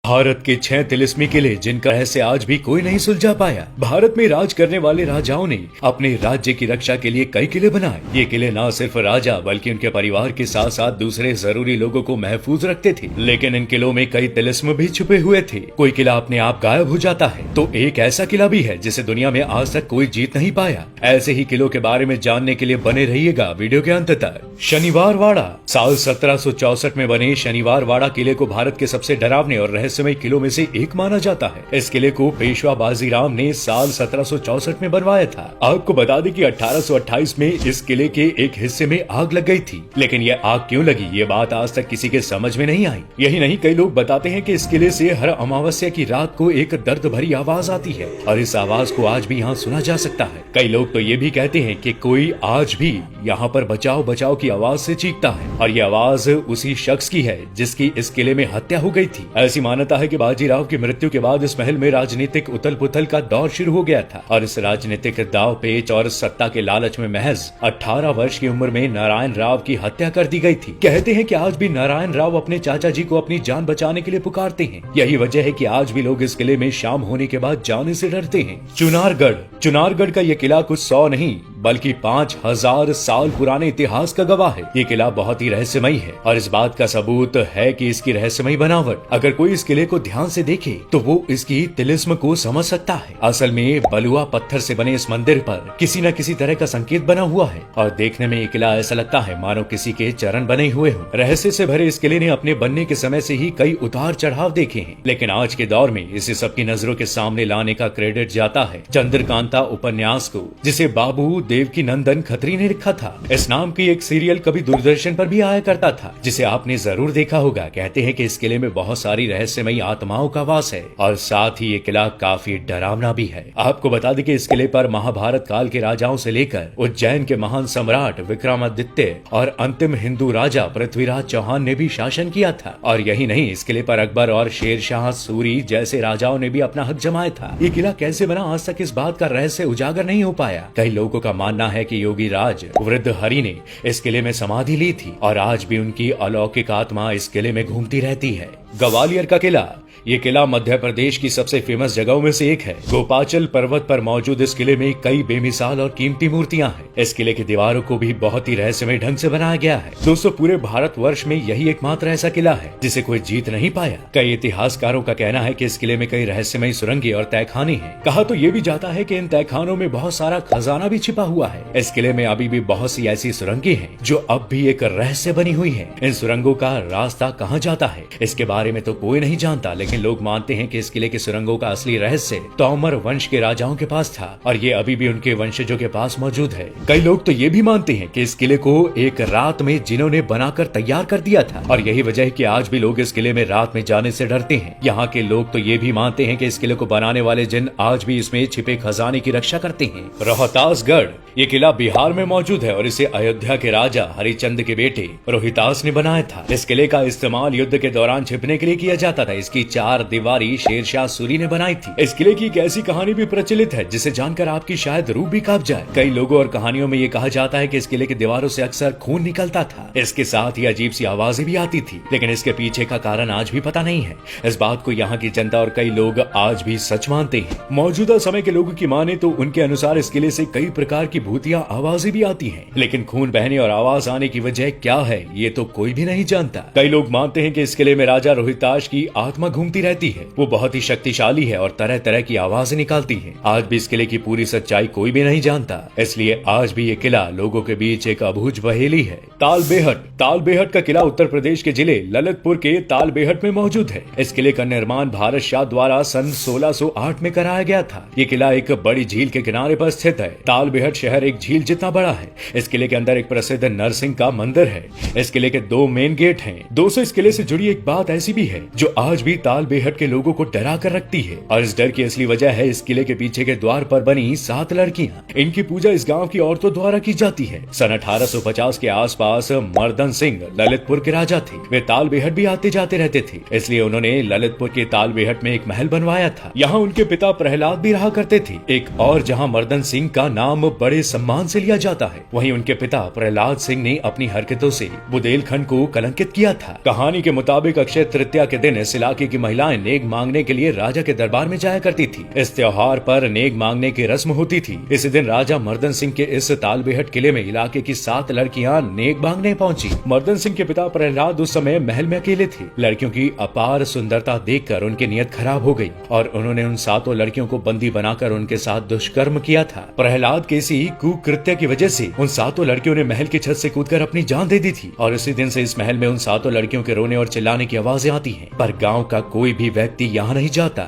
भारत के 6 तिलिस्मी किले जिनका रहस्य आज भी कोई नहीं सुलझा पाया। भारत में राज करने वाले राजाओं ने अपने राज्य की रक्षा के लिए कई किले बनाए। ये किले न सिर्फ राजा बल्कि उनके परिवार के साथ साथ दूसरे जरूरी लोगों को महफूज रखते थे। लेकिन इन किलों में कई तिलिस्म भी छुपे हुए थे। कोई किला अपने आप गायब हो जाता है तो एक ऐसा किला भी है जिसे दुनिया में आज तक कोई जीत नहीं पाया। ऐसे ही किलों के बारे में जानने के लिए बने रहिएगा वीडियो के अंत तक। शनिवार वाड़ा साल 1764 में बने शनिवार वाड़ा किले को भारत के सबसे डरावने और रहस्यमय किलों में से एक माना जाता है। इस किले को पेशवा बाजीराव ने साल 1764 में बनवाया था। आपको बता दें कि 1828 में इस किले के एक हिस्से में आग लग गई थी, लेकिन यह आग क्यों लगी ये बात आज तक किसी के समझ में नहीं आई। यही नहीं, कई लोग बताते हैं कि इस किले से हर अमावस्या की रात को एक दर्द भरी आवाज आती है और इस आवाज को आज भी यहाँ सुना जा सकता है। कई लोग तो ये भी कहते हैं कि कोई आज भी यहाँ पर बचाओ बचाओ की आवाज से चीखता है और ये आवाज उसी शख्स की है जिसकी इस किले में हत्या हो गई थी। ऐसी मान्यता है कि बाजीराव की मृत्यु के बाद इस महल में राजनीतिक उथल पुथल का दौर शुरू हो गया था और इस राजनीतिक दाव पेच और सत्ता के लालच में महज 18 वर्ष की उम्र में नारायण राव की हत्या कर दी गई थी। कहते हैं कि आज भी नारायण राव अपने चाचा जी को अपनी जान बचाने के लिए पुकारते हैं। यही वजह है कि आज भी लोग इस किले में शाम होने के बाद जाने से डरते हैं। चुनारगढ़ का यह किला कुछ 100 नहीं बल्कि 5000 साल पुराने इतिहास का गवाह है। ये किला बहुत ही रहस्यमय है और इस बात का सबूत है कि इसकी रहस्यमय बनावट। अगर कोई इस किले को ध्यान से देखे तो वो इसकी तिलिस्म को समझ सकता है। असल में बलुआ पत्थर से बने इस मंदिर पर किसी न किसी तरह का संकेत बना हुआ है और देखने में ये किला ऐसा लगता है मानो किसी के चरण बने हुए हों। रहस्य से भरे इस किले ने अपने बनने के समय से ही कई उतार चढ़ाव देखे हैं, लेकिन आज के दौर में इसे सबकी नजरों के सामने लाने का क्रेडिट जाता है चंद्रकांता उपन्यास को, जिसे बाबू देवकी नंदन खत्री ने लिखा था। इस नाम की एक सीरियल कभी दूरदर्शन पर भी आया करता था जिसे आपने जरूर देखा होगा। कहते हैं कि इस किले में बहुत सारी रहस्यमयी आत्माओं का वास है और साथ ही ये किला काफी डरावना भी है। आपको बता दें कि इस किले पर महाभारत काल के राजाओं से लेकर उज्जैन के महान सम्राट विक्रमादित्य और अंतिम हिंदू राजा पृथ्वीराज चौहान ने भी शासन किया था। और यही नहीं, इस किले पर अकबर और शेरशाह सूरी जैसे राजाओं ने भी अपना हक जमाया था। ये किला कैसे बना आज तक इस बात का रहस्य उजागर नहीं हो पाया। कई लोगों का मानना है कि योगी राज वृद्ध हरि ने इस किले में समाधि ली थी और आज भी उनकी अलौकिक आत्मा इस किले में घूमती रहती है। ग्वालियर का किला, ये किला मध्य प्रदेश की सबसे फेमस जगहों में से एक है। गोपाचल पर्वत पर मौजूद इस किले में कई बेमिसाल और कीमती मूर्तियां हैं। इस किले की दीवारों को भी बहुत ही रहस्यमय ढंग से बनाया गया है। दोस्तों, पूरे भारतवर्ष में यही एकमात्र ऐसा किला है जिसे कोई जीत नहीं पाया। कई इतिहासकारों का कहना है कि इस किले में कई रहस्यमय सुरंगें और तहखाने हैं। कहा तो ये भी जाता है कि इन तहखानों में बहुत सारा खजाना भी छिपा हुआ है। इस किले में अभी भी बहुत सी ऐसी सुरंगें हैं जो अब भी एक रहस्य बनी हुई है। इन सुरंगों का रास्ता कहाँ जाता है इसके बारे में तो कोई नहीं जानता, लेकिन लोग मानते हैं कि इस किले की सुरंगों का असली रहस्य तोमर वंश के राजाओं के पास था और ये अभी भी उनके वंशजों के पास मौजूद है। कई लोग तो ये भी मानते हैं कि इस किले को एक रात में जिन्हों ने बनाकर तैयार कर दिया था और यही वजह है कि आज भी लोग इस किले में रात में जाने से डरते हैं। यहाँ के लोग तो ये भी मानते हैं कि इस किले को बनाने वाले जिन आज भी इसमें छिपे खजाने की रक्षा करते हैं। रोहतासगढ़, ये किला बिहार में मौजूद है और इसे अयोध्या के राजा हरिचंद के बेटे रोहितास ने बनाया था। इस किले का इस्तेमाल युद्ध के दौरान छिपने के लिए किया जाता था। इसकी 4 दीवारी शेरशाह सूरी ने बनाई थी। इस किले की एक ऐसी कहानी भी प्रचलित है जिसे जानकर आपकी शायद रूह भी कांप जाए। कई लोगों और कहानियों में ये कहा जाता है कि इस किले की दीवारों से अक्सर खून निकलता था। इसके साथ ही अजीब सी आवाजें भी आती थी, लेकिन इसके पीछे का कारण आज भी पता नहीं है। इस बात को यहाँ की जनता और कई लोग आज भी सच मानते हैं। मौजूदा समय के लोगों की माने तो उनके अनुसार इस किले से कई प्रकार की भूतिया आवाजें भी आती हैं, लेकिन खून बहने और आवाज आने की वजह क्या है ये तो कोई भी नहीं जानता। कई लोग मानते हैं कि इस किले में राजा रोहितास की आत्मा घूमती रहती है। वो बहुत ही शक्तिशाली है और तरह तरह की आवाजें निकालती है। आज भी इस किले की पूरी सच्चाई कोई भी नहीं जानता, इसलिए आज भी ये किला लोगों के बीच एक अबूझ पहेली है। तालबेहट का किला उत्तर प्रदेश के जिले ललितपुर के तालबेहट में मौजूद है। इस किले का निर्माण भारत शाह द्वारा सन 1608 में कराया गया था। ये किला एक बड़ी झील के किनारे पर स्थित है। तालबेहट शहर एक झील जितना बड़ा है। इस किले के अंदर एक प्रसिद्ध नरसिंह का मंदिर है। इस किले के 2 मेन गेट हैं। दोस्तों, इस किले से जुड़ी एक बात ऐसी भी है जो आज भी तालबेहट के लोगों को डरा कर रखती है और इस डर की असली वजह है इस किले के पीछे के द्वार पर बनी 7 लड़कियां। इनकी पूजा इस गांव की औरतों द्वारा की जाती है। सन 1850 के आसपास मर्दन सिंह ललितपुर के राजा थे। वे तालबेहट भी आते जाते रहते थे, इसलिए उन्होंने ललितपुर के तालबेहट में एक महल बनवाया था। यहाँ उनके पिता प्रहलाद भी रहा करते थे। एक और जहाँ मर्दन सिंह का नाम बड़े सम्मान से लिया जाता है, वहीं उनके पिता प्रहलाद सिंह ने अपनी हरकतों से बुंदेलखंड को कलंकित किया था। कहानी के मुताबिक अक्षय तृतीया के दिन इस इलाके की महिलाएं नेक मांगने के लिए राजा के दरबार में जाया करती थी। इस त्योहार पर नेक मांगने की रस्म होती थी। इसी दिन राजा मर्दन सिंह के इस तालबेहट किले में इलाके की 7 लड़कियां नेक मांगने पहुंची। मर्दन सिंह के पिता प्रहलाद उस समय महल में अकेले थे। लड़कियों की अपार सुंदरता देखकर उनकी नीयत खराब हो गई और उन्होंने उन 7 लड़कियों को बंदी बनाकर उनके साथ दुष्कर्म किया था। प्रहलाद के इसी कुकृत्य की वजह से उन 7 लड़कियों ने महल की छत से कूदकर अपनी जान दे दी थी और इसी दिन से इस महल में उन 7 लड़कियों के रोने और चिल्लाने की आवाजें आती हैं, पर गांव का कोई भी व्यक्ति यहाँ नहीं जाता।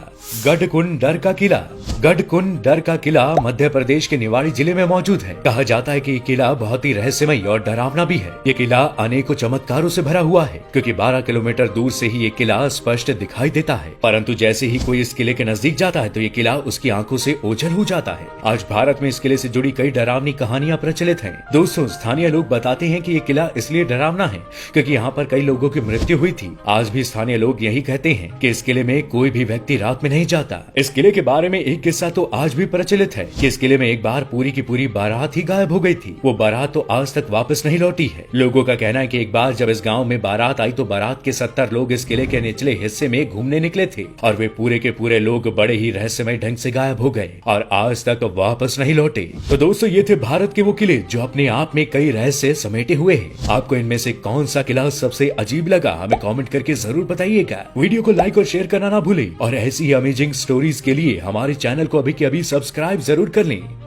गढ़कुंडर का किला। गढ़कुंडर का किला मध्य प्रदेश के निवाड़ी जिले में मौजूद है। कहा जाता है कि ये किला बहुत ही रहस्यमय और डरावना भी है। ये किला अनेकों चमत्कारों से भरा हुआ है क्योंकि 12 किलोमीटर दूर से ही ये किला स्पष्ट दिखाई देता है, परंतु जैसे ही कोई इस किले के नजदीक जाता है तो ये किला उसकी आंखों से ओझल हो जाता है। आज भारत में इस किले से जुड़ी कई डरावनी कहानियां प्रचलित हैं। दोस्तों, स्थानीय लोग बताते हैं कि ये किला इसलिए डरावना है क्योंकि यहाँ पर कई लोगों की मृत्यु हुई थी। आज भी स्थानीय लोग यही कहते हैं कि इस किले में कोई भी व्यक्ति रात में नहीं जाता। इस किले के बारे में एक किस्सा तो आज भी प्रचलित है कि इस किले में एक बार पूरी की पूरी बारात ही गायब हो गई थी। वो बारात तो आज तक वापस नहीं लौटी है। लोगों का कहना है कि एक बार जब इस गांव में बारात आई तो बारात के 70 लोग इस किले के निचले हिस्से में घूमने निकले थे और वे पूरे के पूरे लोग बड़े ही रहस्यमय ढंग से गायब हो गए और आज तक वापस नहीं लौटे। तो दोस्तों, ये थे भारत के वो किले जो अपने आप में कई रहस्य समेटे हुए हैं। आपको इनमें से कौन सा किला सबसे अजीब लगा, हमें कमेंट करके जरूर बताइएगा। वीडियो को लाइक और शेयर करना ना भूलें और ऐसी ही अमेजिंग स्टोरीज के लिए हमारे चैनल को अभी के अभी सब्सक्राइब जरूर कर लें।